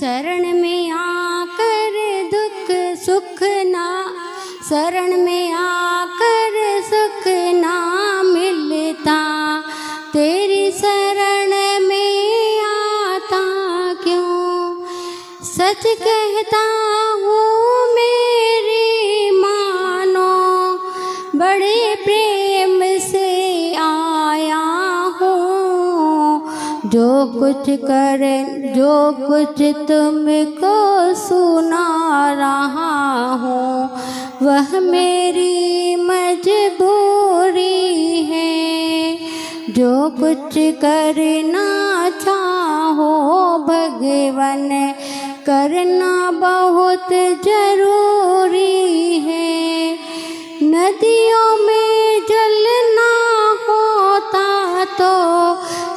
शरण में आकर दुख सुख ना, शरण में आकर सुख ना मिलता, तेरी शरण में आता क्यों। सच कहता हूँ मेरी मानो, बड़े प्रेम से आया हूँ। जो कुछ करे, जो कुछ तुमको सुना रहा हूँ, वह मेरी मजबूरी है। जो कुछ करना चाहो भगवान, करना बहुत जरूरी है। नदियों में जल ना होता तो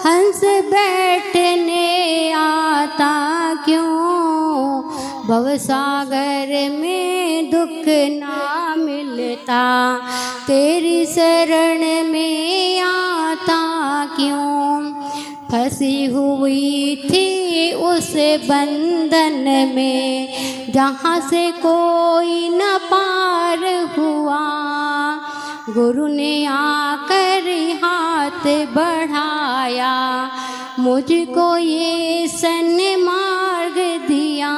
हंस बैठने आता क्यों। भवसागर में दुख ना मिलता, तेरी शरण में आता क्यों। फंसी हुई थी उस बंधन में, जहाँ से कोई न पार हुआ। गुरु ने आकर हाथ बढ़ाया, मुझको ये सन्मार्ग दिया।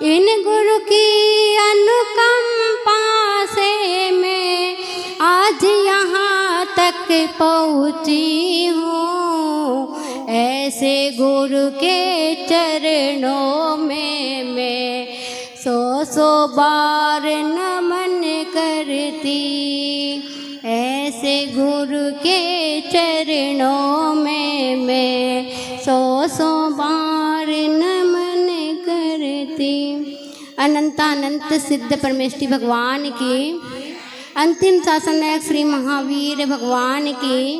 इन गुरु की अनुकंपा से मैं आज यहाँ तक पहुँची हूँ। ऐसे गुरु के चरणों में मैं सौ बार नमन करती। ऐसे गुरु के चरणों में मैं सौ बार नमन करती। अनंतानंत सिद्ध परमेष्टि भगवान की, अंतिम शासन नायक श्री महावीर भगवान की,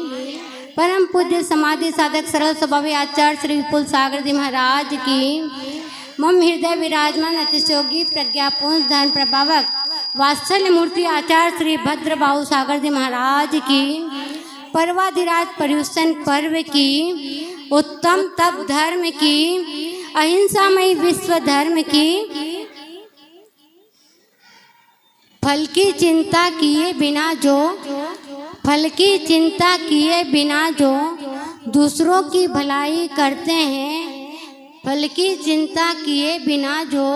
परम पूज्य समाधि साधक सरल स्वभावी आचार्य श्री विपुल सागर जी महाराज की, मम हृदय विराजमान अतिशयोगी प्रज्ञापूर्ण धर्म प्रभावक वात्सल्य मूर्ति आचार्य श्री भद्र बाहु सागर जी महाराज की, पर्वाधिराज पर्युषण पर्व की, उत्तम तप धर्म की, अहिंसामयी विश्व धर्म की, फल की चिंता किए बिना जो, फल की चिंता किए बिना जो दूसरों की भलाई करते हैं, फल की चिंता किए बिना जो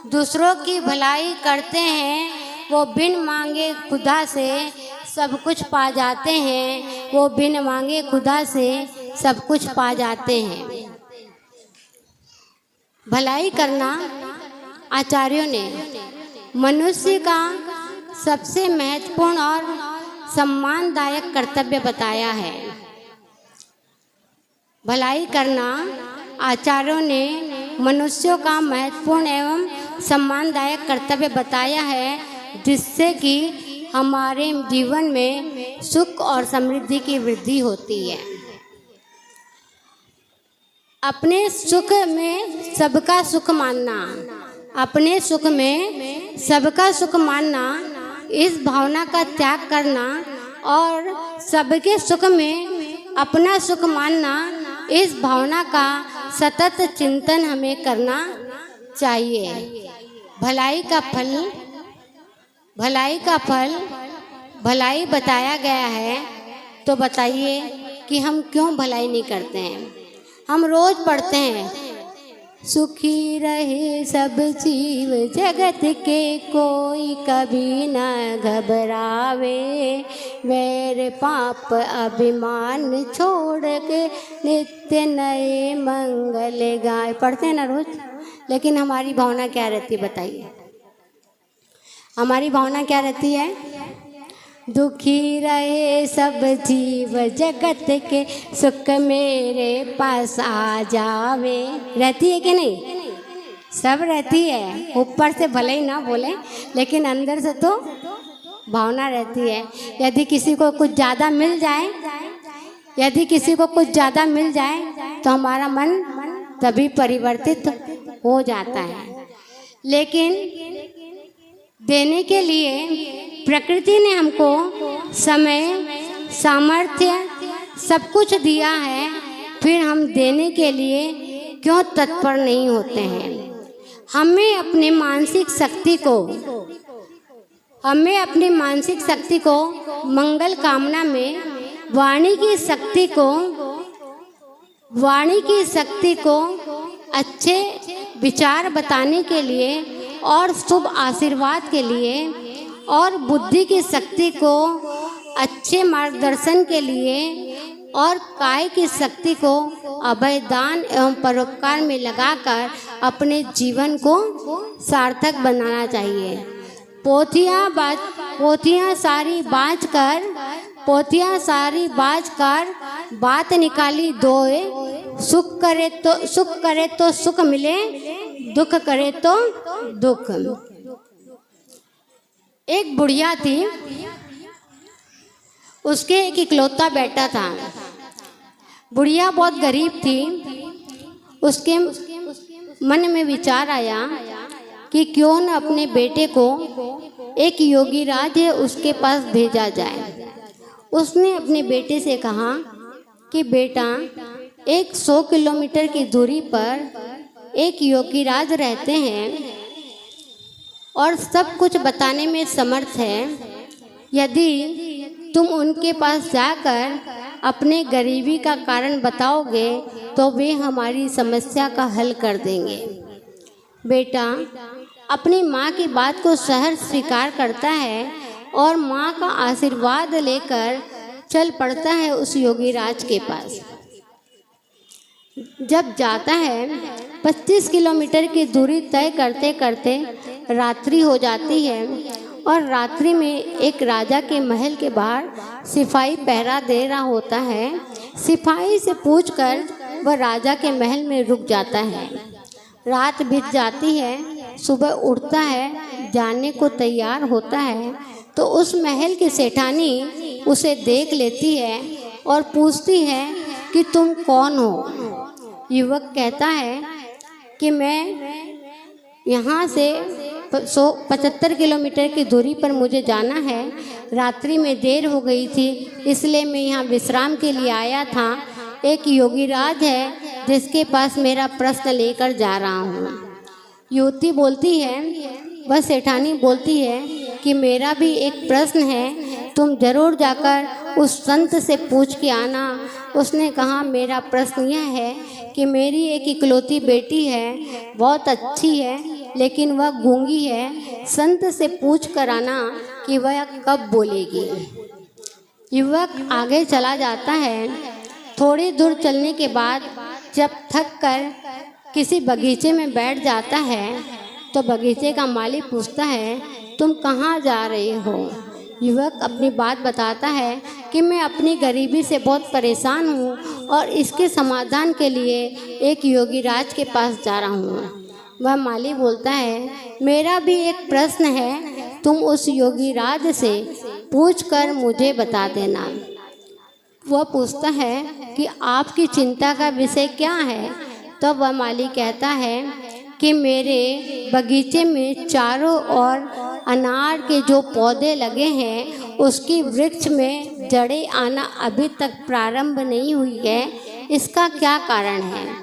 दूसरों की भलाई करते हैं, वो बिन मांगे खुदा से सब कुछ पा जाते हैं। वो बिन मांगे खुदा से सब कुछ पा जाते हैं। भलाई करना आचार्यों ने मनुष्य का सबसे महत्वपूर्ण और सम्मानदायक कर्तव्य बताया है। भलाई करना आचार्यों ने मनुष्यों का महत्वपूर्ण एवं सम्मानदायक कर्तव्य बताया है, जिससे कि हमारे जीवन में सुख और समृद्धि की वृद्धि होती है। अपने सुख में सबका सुख मानना, अपने सुख में सबका सुख मानना, इस भावना का त्याग करना और सबके सुख में अपना सुख मानना, इस भावना का सतत चिंतन हमें करना चाहिए। भलाई का फल, भलाई का फल भलाई बताया गया है, तो बताइए कि हम क्यों भलाई नहीं करते हैं। हम रोज पढ़ते हैं, सुखी रहे सब जीव जगत के, कोई कभी न घबरावे, वैर पाप अभिमान छोड़ के नित्य नए मंगल गाए। पढ़ते हैं ना रोज, लेकिन हमारी भावना क्या रहती है बताइए। हमारी भावना क्या रहती है? दुखी रहे सब जीव जगत के, सुख मेरे पास आ जावे। रहती है कि नहीं? सब रहती है। ऊपर से भले ही ना बोले, लेकिन अंदर से तो भावना रहती है। यदि किसी को कुछ ज़्यादा मिल जाए, यदि किसी को कुछ ज़्यादा मिल जाए तो हमारा मन तभी परिवर्तित हो जाता है। लेकिन देने के लिए प्रकृति ने हमको समय, सामर्थ्य सब कुछ दिया है, फिर हम देने के लिए क्यों तत्पर नहीं होते हैं। हमें अपनी मानसिक शक्ति को मंगल कामना में वाणी की शक्ति को अच्छे विचार बताने के लिए और शुभ आशीर्वाद के लिए और बुद्धि की शक्ति को अच्छे मार्गदर्शन के लिए और काय की शक्ति को अभय दान एवं परोपकार में लगाकर अपने जीवन को सार्थक बनाना चाहिए। पोथियाँ सारी बाज कर बात निकाली दोए, सुख करे तो सुख मिले, दुख करे तो दुख। एक बुढ़िया थी, उसके एक इकलौता बेटा था। बुढ़िया बहुत गरीब थी। उसके मन में विचार आया कि क्यों न अपने बेटे को एक योगीराज है उसके पास भेजा जाए। उसने अपने बेटे से कहा कि बेटा, 100 किलोमीटर की दूरी पर एक योगीराज रहते हैं और सब कुछ बताने में समर्थ है। यदि तुम उनके पास जाकर अपने गरीबी का कारण बताओगे तो वे हमारी समस्या का हल कर देंगे। बेटा अपनी माँ की बात को सहर्ष स्वीकार करता है और माँ का आशीर्वाद लेकर चल पड़ता है उस योगीराज के पास। जब जाता है 25 किलोमीटर की दूरी तय करते करते रात्रि हो जाती है और रात्रि में एक राजा के महल के बाहर सिपाही पहरा दे रहा होता है। सिपाही से पूछकर वह राजा के महल में रुक जाता है। रात बीत जाती है, सुबह उठता है, जाने को तैयार होता है तो उस महल की सेठानी उसे देख लेती है और पूछती है कि तुम कौन हो। युवक कहता है कि मैं यहाँ से 75 किलोमीटर की दूरी पर मुझे जाना है। रात्रि में देर हो गई थी इसलिए मैं यहाँ विश्राम के लिए आया था। एक योगीराज है जिसके पास मेरा प्रश्न लेकर जा रहा हूँ। युवती बोलती है, वह सेठानी बोलती है कि मेरा भी एक प्रश्न है, तुम जरूर जाकर उस संत से पूछ के आना। उसने कहा मेरा प्रश्न यह है कि मेरी एक इकलौती बेटी है, बहुत अच्छी है लेकिन वह गूंगी है। संत से पूछ कर आना कि वह कब बोलेगी। युवक आगे चला जाता है। थोड़ी दूर चलने के बाद जब थक कर किसी बगीचे में बैठ जाता है तो बगीचे का मालिक पूछता है तुम कहाँ जा रहे हो। युवक अपनी बात बताता है कि मैं अपनी गरीबी से बहुत परेशान हूँ और इसके समाधान के लिए एक योगीराज के पास जा रहा हूँ। वह माली बोलता है मेरा भी एक प्रश्न है, तुम उस योगीराज से पूछकर मुझे बता देना। वह पूछता है कि आपकी चिंता का विषय क्या है। तब वह माली कहता है कि मेरे बगीचे में चारों ओर अनार के जो पौधे लगे हैं उसकी वृक्ष में जड़ें आना अभी तक प्रारंभ नहीं हुई है, इसका क्या कारण है।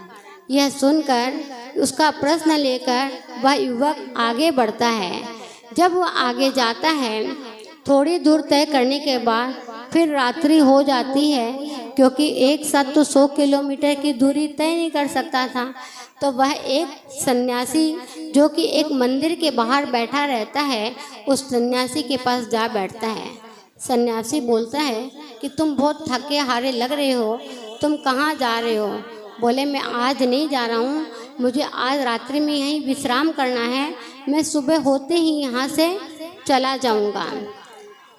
यह सुनकर उसका प्रश्न लेकर वह युवक आगे बढ़ता है। जब वह आगे जाता है थोड़ी दूर तय करने के बाद फिर रात्रि हो जाती है, क्योंकि एक साथ तो 100 किलोमीटर की दूरी तय नहीं कर सकता था। तो वह एक सन्यासी जो कि एक मंदिर के बाहर बैठा रहता है उस सन्यासी के पास जा बैठता है। सन्यासी बोलता है कि तुम बहुत थके हारे लग रहे हो, तुम कहाँ जा रहे हो। बोले मैं आज नहीं जा रहा हूँ, मुझे आज रात्रि में यहीं विश्राम करना है, मैं सुबह होते ही यहाँ से चला जाऊँगा।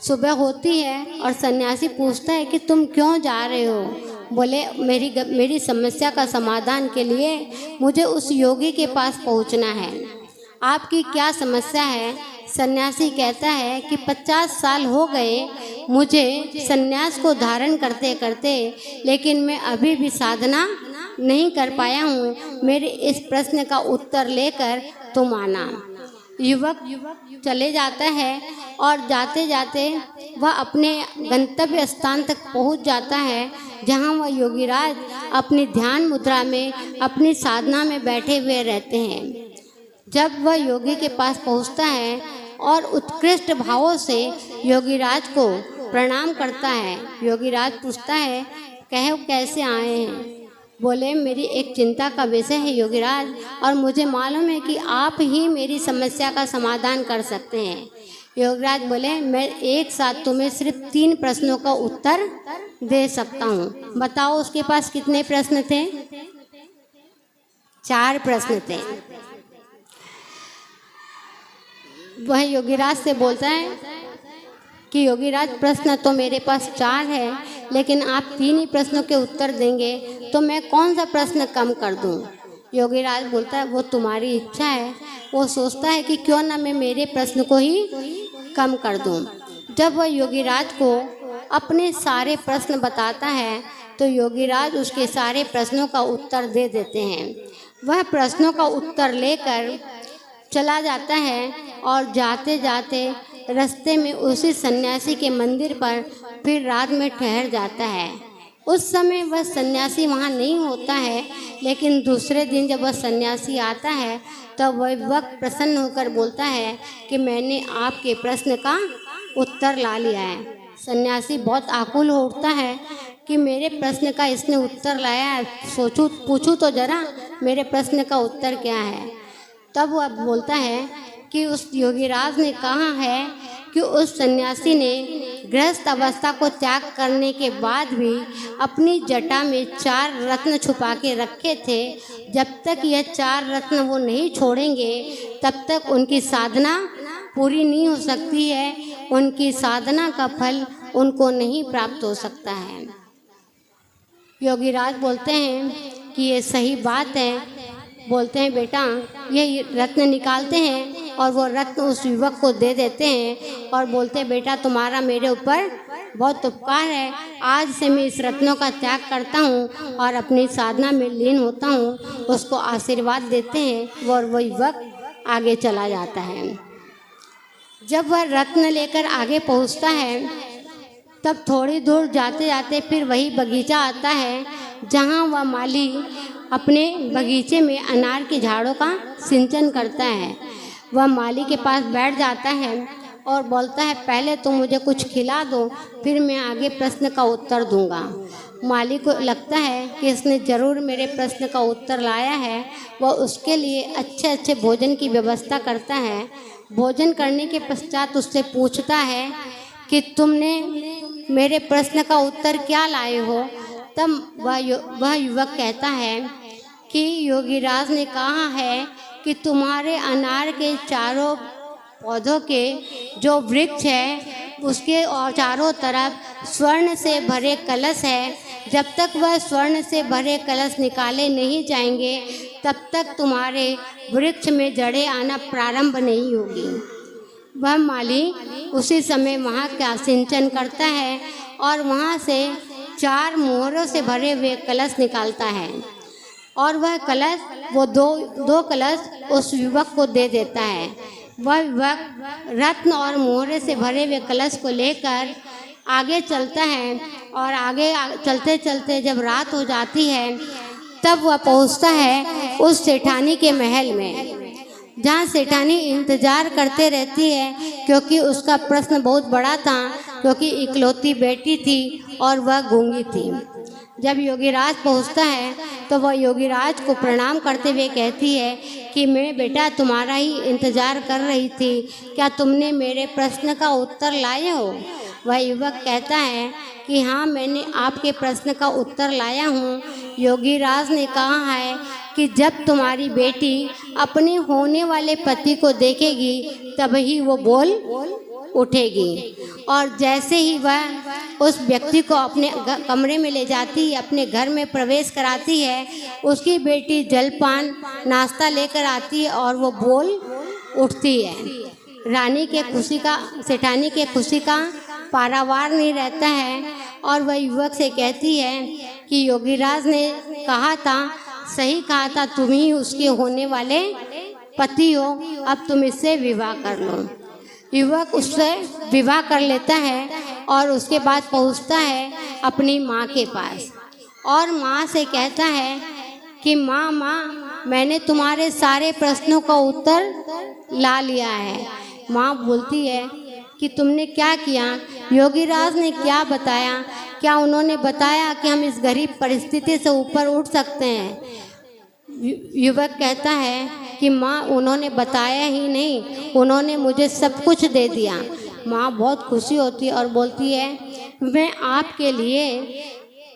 सुबह होती है और सन्यासी पूछता है कि तुम क्यों जा रहे हो। बोले मेरी समस्या का समाधान के लिए मुझे उस योगी के पास पहुँचना है। आपकी क्या समस्या है। सन्यासी कहता है कि 50 साल हो गए मुझे सन्यास को धारण करते करते, लेकिन मैं अभी भी साधना नहीं कर पाया हूँ। मेरे इस प्रश्न का उत्तर लेकर तुम आना। युवक चले जाता है और जाते जाते वह अपने गंतव्य स्थान तक पहुंच जाता है, जहां वह योगीराज अपनी ध्यान मुद्रा में अपनी साधना में बैठे हुए रहते हैं। जब वह योगी के पास पहुंचता है और उत्कृष्ट भावों से योगीराज को प्रणाम करता है, योगीराज पूछता है, कहो कैसे आए हैं? बोले, मेरी एक चिंता का विषय है योगीराज, और मुझे मालूम है कि आप ही मेरी समस्या का समाधान कर सकते हैं। योगीराज बोले, मैं एक साथ तुम्हें सिर्फ 3 प्रश्नों का उत्तर दे सकता हूँ। बताओ उसके पास कितने प्रश्न थे? 4 प्रश्न थे। वह योगीराज से बोलता है कि योगीराज, प्रश्न तो मेरे पास 4 है, लेकिन आप 3 ही प्रश्नों के उत्तर देंगे तो मैं कौन सा प्रश्न कम कर दूं? योगीराज बोलता है, वो तुम्हारी इच्छा है। वो सोचता है कि क्यों ना मैं मेरे प्रश्न को ही कम कर दूं। जब वह योगीराज को अपने सारे प्रश्न बताता है तो योगीराज उसके सारे प्रश्नों का उत्तर दे देते हैं। वह प्रश्नों का उत्तर लेकर चला जाता है और जाते जाते रास्ते में उसी सन्यासी के मंदिर पर फिर रात में ठहर जाता है। उस समय वह सन्यासी वहाँ नहीं होता है, लेकिन दूसरे दिन जब वह सन्यासी आता है तो वह युवक प्रसन्न होकर बोलता है कि मैंने आपके प्रश्न का उत्तर ला लिया है। सन्यासी बहुत आकुल हो उठता है कि मेरे प्रश्न का इसने उत्तर लाया है, पूछूं तो जरा मेरे प्रश्न का उत्तर क्या है। तब वह बोलता है कि उस योगीराज ने कहा है कि उस सन्यासी ने गृहस्थ अवस्था को त्याग करने के बाद भी अपनी जटा में 4 रत्न छुपा के रखे थे। जब तक यह 4 रत्न वो नहीं छोड़ेंगे तब तक उनकी साधना पूरी नहीं हो सकती है, उनकी साधना का फल उनको नहीं प्राप्त हो सकता है। योगीराज बोलते हैं कि ये सही बात है। बोलते हैं, बेटा ये रत्न निकालते हैं और वो रत्न उस युवक को दे देते हैं और बोलते हैं, बेटा तुम्हारा मेरे ऊपर बहुत उपकार है, आज से मैं इस रत्नों का त्याग करता हूँ और अपनी साधना में लीन होता हूँ। उसको आशीर्वाद देते हैं और वो युवक आगे चला जाता है। जब वह रत्न लेकर आगे पहुँचता है तब थोड़ी दूर जाते जाते फिर वही बगीचा आता है जहाँ वह माली अपने बगीचे में अनार के झाड़ों का सिंचन करता है। वह माली के पास बैठ जाता है और बोलता है, पहले तो मुझे कुछ खिला दो, फिर मैं आगे प्रश्न का उत्तर दूंगा। माली को लगता है कि इसने ज़रूर मेरे प्रश्न का उत्तर लाया है। वह उसके लिए अच्छे अच्छे भोजन की व्यवस्था करता है। भोजन करने के पश्चात उससे पूछता है कि तुमने मेरे प्रश्न का उत्तर क्या लाए हो। तब वह युवक कहता है कि योगीराज ने कहा है कि तुम्हारे अनार के चारों पौधों के जो वृक्ष है उसके और चारों तरफ स्वर्ण से भरे कलश है। जब तक वह स्वर्ण से भरे कलश निकाले नहीं जाएंगे तब तक तुम्हारे वृक्ष में जड़ें आना प्रारंभ नहीं होगी। वह माली उसी समय वहाँ का सिंचन करता है और वहाँ से 4 मोहरों से भरे हुए कलश निकालता है और वह कलश दो कलश उस युवक को दे देता है। वह युवक रत्न और मोहरे से भरे हुए कलश को लेकर आगे चलता है और आगे चलते चलते जब रात हो जाती है तब वह पहुंचता है उस सेठानी के महल में, जहाँ सेठानी इंतज़ार करते रहती है क्योंकि उसका प्रश्न बहुत बड़ा था, क्योंकि इकलौती बेटी थी और वह गूंगी थी। जब योगीराज पहुंचता है तो वह योगीराज को प्रणाम करते हुए कहती है कि मैं बेटा तुम्हारा ही इंतज़ार कर रही थी, क्या तुमने मेरे प्रश्न का उत्तर लाए हो। वह युवक कहता है कि हाँ, मैंने आपके प्रश्न का उत्तर लाया हूँ। योगीराज ने कहा है कि जब तुम्हारी बेटी अपने होने वाले पति को देखेगी तभी वो बोल उठेगी, और जैसे ही वह उस व्यक्ति को अपने कमरे में ले जाती है, अपने घर में प्रवेश कराती है, उसकी बेटी जलपान नाश्ता लेकर आती है और वो बोल उठती है। रानी के खुशी का, सेठानी के खुशी का पारावार नहीं रहता है और वह युवक से कहती है कि योगीराज ने कहा था, सही कहा था, तुम ही उसके होने वाले पति हो, अब तुम इससे विवाह कर लो। युवक उससे विवाह कर लेता है और उसके बाद पहुंचता है अपनी माँ के पास और माँ से कहता है कि माँ मैंने तुम्हारे सारे प्रश्नों का उत्तर ला लिया है। माँ बोलती है कि तुमने क्या किया? योगीराज ने क्या बताया? क्या उन्होंने बताया कि हम इस गरीब परिस्थिति से ऊपर उठ सकते हैं? युवक कहता है कि माँ उन्होंने बताया ही नहीं, उन्होंने मुझे सब कुछ दे दिया। माँ बहुत खुशी होती है और बोलती है मैं आपके लिए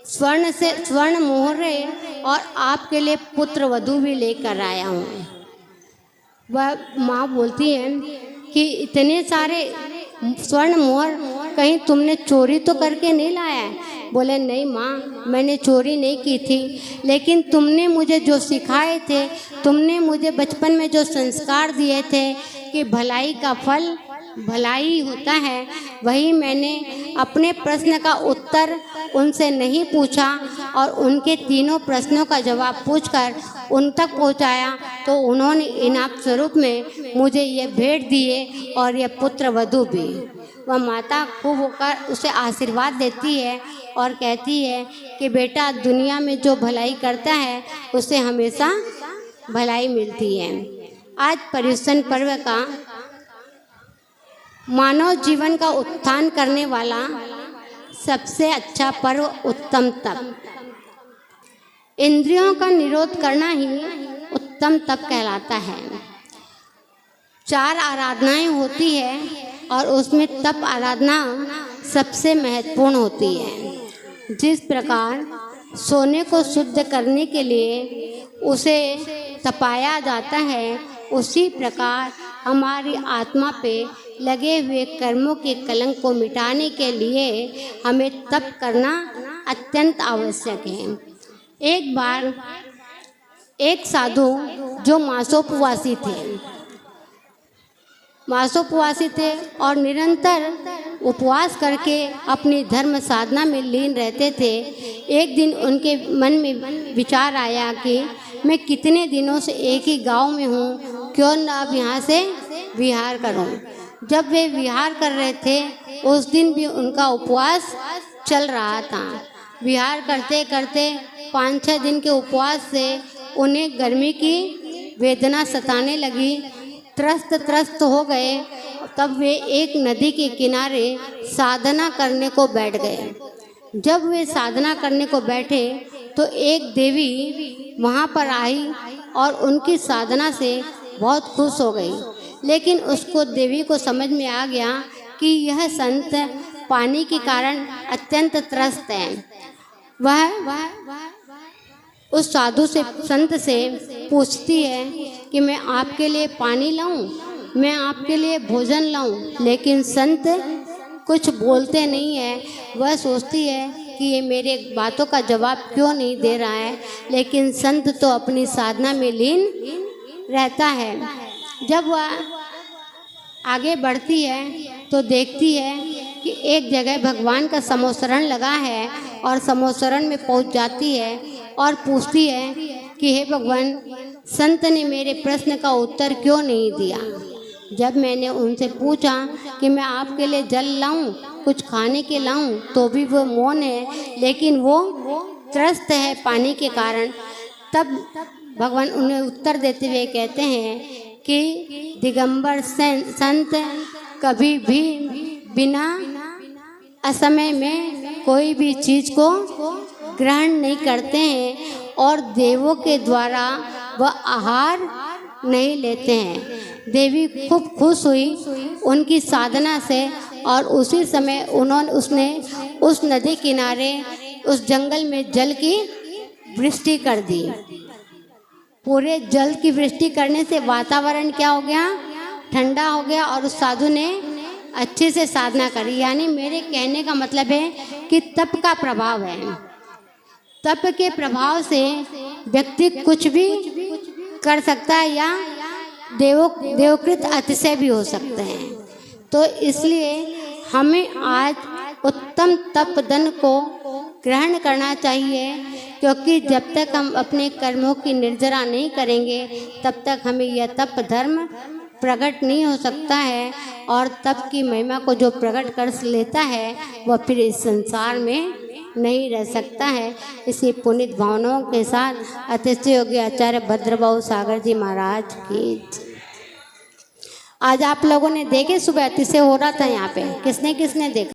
स्वर्ण मोहरे और आपके लिए पुत्र वधू भी लेकर आया हूँ। वह माँ बोलती है कि इतने सारे स्वर्ण मोहर कहीं तुमने चोरी तो करके नहीं लाया है? बोले नहीं माँ, मैंने चोरी नहीं की थी, लेकिन तुमने मुझे जो सिखाए थे, तुमने मुझे बचपन में जो संस्कार दिए थे कि भलाई का फल भलाई होता है, वही मैंने अपने प्रश्न का उत्तर उनसे नहीं पूछा और उनके तीनों प्रश्नों का जवाब पूछकर उन तक पहुंचाया, तो उन्होंने इनाम स्वरूप में मुझे ये भेंट दिए और ये पुत्र वधू भी। वह माता खूब होकर उसे आशीर्वाद देती है और कहती है कि बेटा, दुनिया में जो भलाई करता है उसे हमेशा भलाई मिलती है। आज पर्युषण पर्व का मानव जीवन का उत्थान करने वाला सबसे अच्छा पर्व उत्तम तप। इंद्रियों का निरोध करना ही उत्तम तप कहलाता है। 4 आराधनाएं होती है और उसमें तप आराधना सबसे महत्वपूर्ण होती है। जिस प्रकार सोने को शुद्ध करने के लिए उसे तपाया जाता है, उसी प्रकार हमारी आत्मा पे लगे हुए कर्मों के कलंक को मिटाने के लिए हमें तप करना अत्यंत आवश्यक है। एक बार एक साधु जो मासोपवासी थे और निरंतर उपवास करके अपनी धर्म साधना में लीन रहते थे, एक दिन उनके मन में विचार आया कि मैं कितने दिनों से एक ही गांव में हूँ, क्यों न अब यहाँ से विहार करूँ। जब वे विहार कर रहे थे, उस दिन भी उनका उपवास चल रहा था। विहार करते करते 5-6 दिन के उपवास से उन्हें गर्मी की वेदना सताने लगी, त्रस्त हो गए। तब वे एक नदी के किनारे साधना करने को बैठ गए। जब वे साधना करने को बैठे तो एक देवी वहाँ पर आई और उनकी साधना से बहुत खुश हो गई, लेकिन उसको देवी को समझ में आ गया कि यह संत पानी के कारण अत्यंत त्रस्त है। वह उस साधु से संत से पूछती है कि मैं आपके लिए पानी लाऊं, मैं आपके लिए भोजन लाऊं, लेकिन संत कुछ बोलते नहीं है। वह सोचती है कि ये मेरे बातों का जवाब क्यों नहीं दे रहा है, लेकिन संत तो अपनी साधना में लीन रहता है। जब वह आगे बढ़ती है तो देखती है कि एक जगह भगवान का समोसरण लगा है और समोसरण में पहुंच जाती है और पूछती है कि हे भगवान, संत ने मेरे प्रश्न का उत्तर क्यों नहीं दिया। जब मैंने उनसे पूछा कि मैं आपके लिए जल लाऊं, कुछ खाने के लाऊं, तो भी वो मौन है, लेकिन वो त्रस्त है पानी के कारण। तब भगवान उन्हें उत्तर देते हुए कहते हैं कि दिगंबर संत कभी भी बिना असमय में कोई भी चीज़ को ग्रहण नहीं करते हैं और देवों के द्वारा वह आहार नहीं लेते हैं। देवी खूब खुश हुई उनकी साधना से और उसी समय उसने उस नदी किनारे उस जंगल में जल की वृष्टि कर दी। पूरे जल की वृष्टि करने से वातावरण क्या हो गया, ठंडा हो गया और उस साधु ने अच्छे से साधना करी। यानी मेरे कहने का मतलब है कि तप का प्रभाव है। तप के प्रभाव से व्यक्ति कुछ भी कर सकता है या देवकृत अतिशय भी हो सकते हैं। तो इसलिए हमें आज उत्तम तपदन को ग्रहण करना चाहिए, क्योंकि जब तक हम अपने कर्मों की निर्जरा नहीं करेंगे तब तक हमें यह तप धर्म प्रकट नहीं हो सकता है। और तप की महिमा को जो प्रकट कर लेता है वह फिर इस संसार में नहीं रह सकता है। इसी पुनित भावनाओं के साथ अतिथि योगी आचार्य भद्रबाहु सागर जी महाराज की जय। आज आप लोगों ने देखे सुबह अतिशय हो रहा था यहाँ पे, किसने किसने देखा?